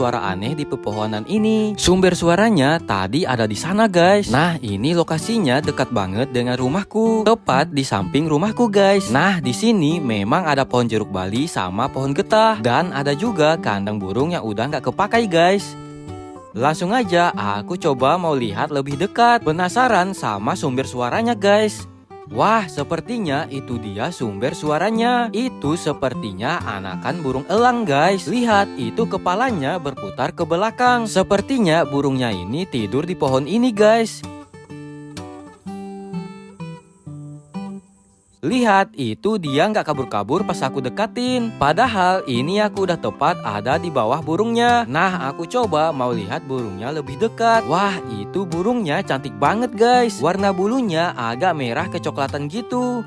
suara aneh di pepohonan ini. Sumber suaranya tadi ada di sana guys. Nah ini lokasinya dekat banget dengan rumahku, tepat di samping rumahku guys. Nah di sini memang ada pohon jeruk bali sama pohon getah, dan ada juga kandang burung yang udah nggak kepakai guys. Langsung aja aku coba mau lihat lebih dekat, penasaran sama sumber suaranya guys. Wah, sepertinya itu dia sumber suaranya. Itu sepertinya anakan burung elang guys. Lihat, itu kepalanya berputar ke belakang. Sepertinya burungnya ini tidur di pohon ini guys. Lihat, itu dia nggak kabur-kabur pas aku dekatin. Padahal ini aku udah tepat ada di bawah burungnya. Nah, aku coba mau lihat burungnya lebih dekat. Wah, itu burungnya cantik banget guys. Warna bulunya agak merah kecoklatan gitu.